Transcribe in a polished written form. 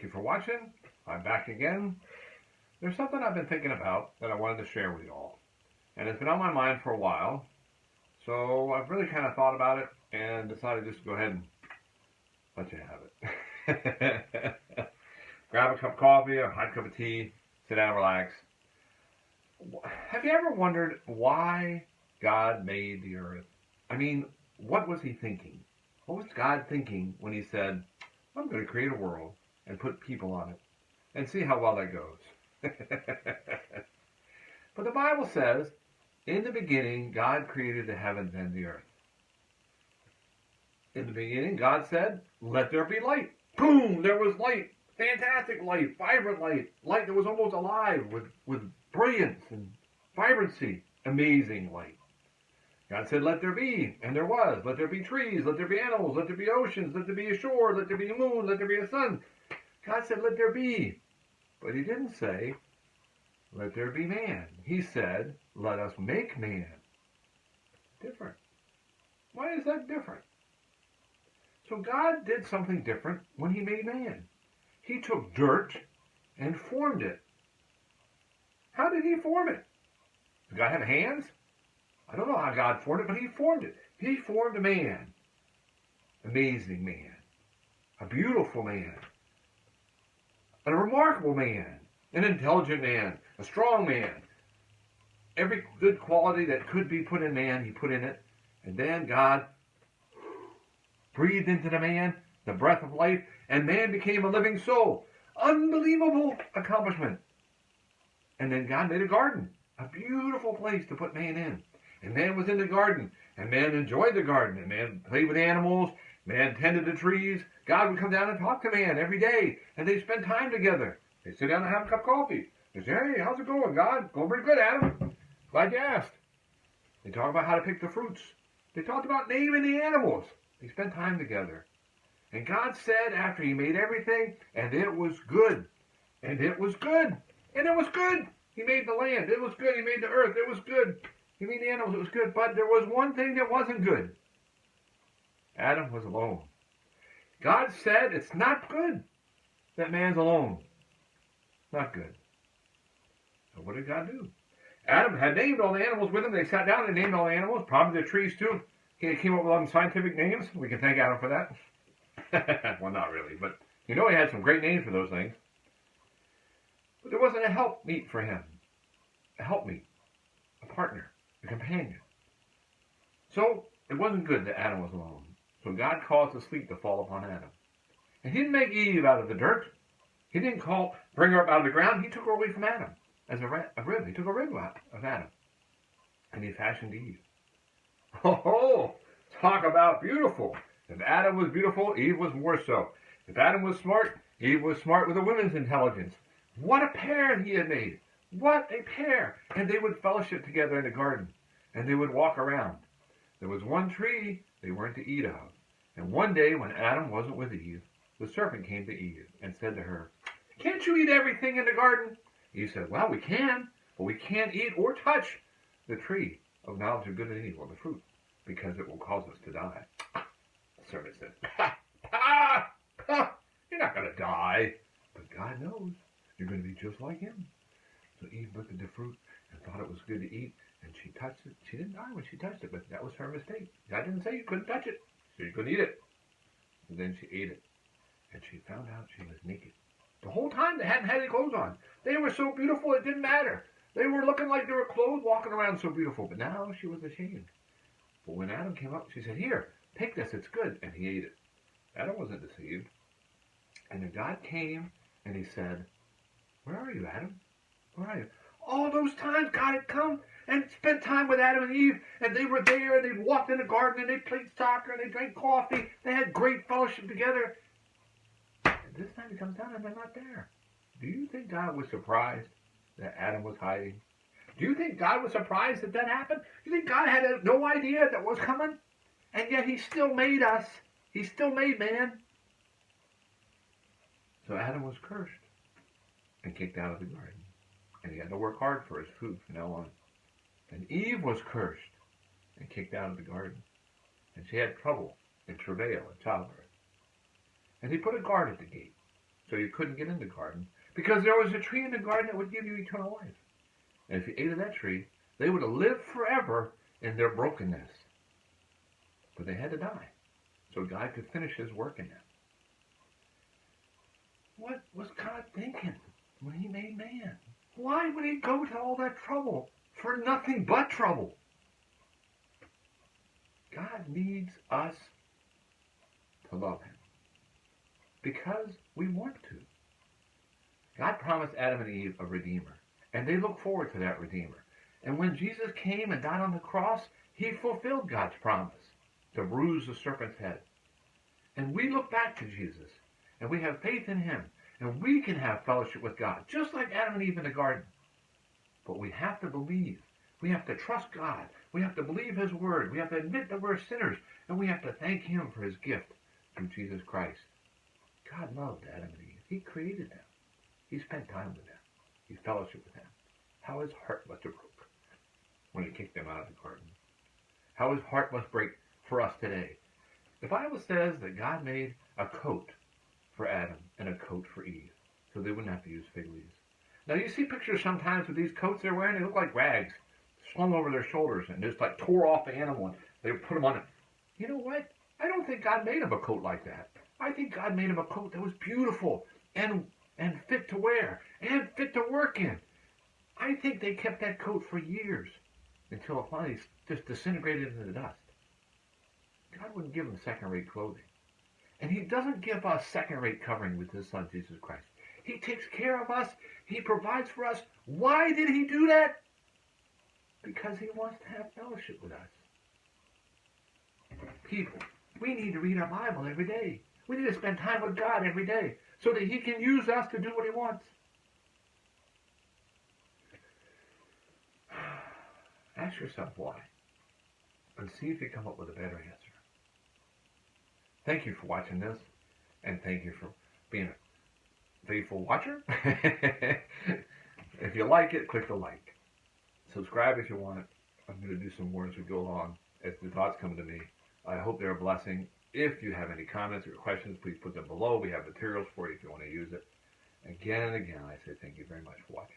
you for watching. I'm back again. There's something I've been thinking about that I wanted to share with you all. And it's been on my mind for a while. So I've really kind of thought about it and decided just to go ahead and let you have it. Grab a cup of coffee, a hot cup of tea, sit down and relax. Have you ever wondered why God made the earth? I mean, what was he thinking? What was God thinking when he said, I'm going to create a world and put people on it and see how well that goes? But the Bible says, in the beginning, God created the heavens and the earth. In the beginning, God said, let there be light. Boom, there was light. Fantastic light, vibrant light. Light that was almost alive with brilliance and vibrancy. Amazing light. God said, let there be, and there was. Let there be trees, let there be animals, let there be oceans, let there be a shore, let there be a moon, let there be a sun. God said, let there be. But he didn't say, let there be man. He said, let us make man. Different. Why is that different? So God did something different when he made man. He took dirt and formed it. How did he form it? Did God have hands? I don't know how God formed it, but he formed it. He formed a man. Amazing man. A beautiful man. A remarkable man. An intelligent man. A strong man. Every good quality that could be put in man, he put in it. And then God breathed into the man the breath of life, and man became a living soul. Unbelievable accomplishment. And then God made a garden. A beautiful place to put man in. And man was in the garden, and man enjoyed the garden, and man played with animals, man tended the trees. God would come down and talk to man every day, and they'd spend time together. They'd sit down and have a cup of coffee. They'd say, hey, how's it going, God? Going pretty good, Adam. Glad you asked. They talked about how to pick the fruits. They talked about naming the animals. They spent time together. And God said after he made everything, and it was good. And it was good. And it was good. He made the land. It was good. He made the earth. It was good. He made the animals. It was good. But there was one thing that wasn't good. Adam was alone. God said it's not good that man's alone. Not good. So what did God do? Adam had named all the animals with him. They sat down and named all the animals. Probably the trees too. He came up with all the scientific names. We can thank Adam for that. Well, not really. But you know he had some great names for those things. But there wasn't a helpmeet for him. A helpmeet. A partner. A companion. So it wasn't good that Adam was alone. So God caused the sleep to fall upon Adam. And he didn't make Eve out of the dirt. He didn't bring her up out of the ground. He took her away from Adam as a rib. He took a rib out of Adam. And he fashioned Eve. Oh, talk about beautiful. If Adam was beautiful, Eve was more so. If Adam was smart, Eve was smart with a woman's intelligence. What a pair he had made. What a pair. And they would fellowship together in the garden. And they would walk around. There was one tree they weren't to eat of. And one day when Adam wasn't with Eve, the serpent came to Eve and said to her, can't you eat everything in the garden? Eve said, well, we can, but we can't eat or touch the tree of knowledge of good and evil, the fruit, because it will cause us to die. The serpent said, you're not going to die. But God knows you're going to be just like him. So Eve looked at the fruit and thought it was good to eat, and she touched it. She didn't die when she touched it, but that was her mistake. God didn't say you couldn't touch it, so you couldn't eat it. And then she ate it, and she found out she was naked. The whole time they hadn't had any clothes on. They were so beautiful it didn't matter. They were looking like they were clothed, walking around so beautiful. But now she was ashamed. But when Adam came up, she said, here, take this, it's good. And he ate it. Adam wasn't deceived. And then God came and he said, where are you, Adam? Where are you? All those times God had come and spent time with Adam and Eve, and they were there, and they walked in the garden, and they played soccer, and they drank coffee. They had great fellowship together. And this time he comes down and they're not there. Do you think God was surprised that Adam was hiding? Do you think God was surprised that that happened? Do you think God had no idea that was coming? And yet he still made us. He still made man. So Adam was cursed and kicked out of the garden. And he had to work hard for his food from now on. And Eve was cursed and kicked out of the garden. And she had trouble and travail in childbirth. And he put a guard at the gate. So you couldn't get in the garden because there was a tree in the garden that would give you eternal life. And if you ate of that tree, they would have lived forever in their brokenness. But they had to die so God could finish his work in them. What was God thinking when he made man? Why would he go to all that trouble for nothing but trouble? God needs us to love him because we want to. God promised Adam and Eve a redeemer, and they look forward to that redeemer. And when Jesus came and died on the cross, he fulfilled God's promise to bruise the serpent's head. And we look back to Jesus, and we have faith in him, and we can have fellowship with God, just like Adam and Eve in the garden. But we have to believe. We have to trust God. We have to believe his word. We have to admit that we're sinners, and we have to thank him for his gift through Jesus Christ. God loved Adam and Eve. He created them. He spent time with them. He fellowshiped with them. How his heart must have broke when he kicked them out of the garden. How his heart must break for us today. The Bible says that God made a coat for Adam and a coat for Eve, so they wouldn't have to use fig leaves. Now you see pictures sometimes with these coats they're wearing, they look like rags slung over their shoulders and just like tore off the animal and they put them on it. You know what? I don't think God made him a coat like that. I think God made him a coat that was beautiful and fit to wear and fit to work in. I think they kept that coat for years until it finally just disintegrated into the dust. God wouldn't give them second-rate clothing. And he doesn't give us second-rate covering with his son, Jesus Christ. He takes care of us. He provides for us. Why did he do that? Because he wants to have fellowship with us. People, we need to read our Bible every day. We need to spend time with God every day so that he can use us to do what he wants. Ask yourself why, and see if you come up with a better answer. Thank you for watching this, and thank you for being a faithful watcher. If you like it, click the like. Subscribe if you want. I'm going to do some more as we go along, as the thoughts come to me. I hope they're a blessing. If you have any comments or questions, please put them below. We have materials for you if you want to use it. Again and again, I say thank you very much for watching.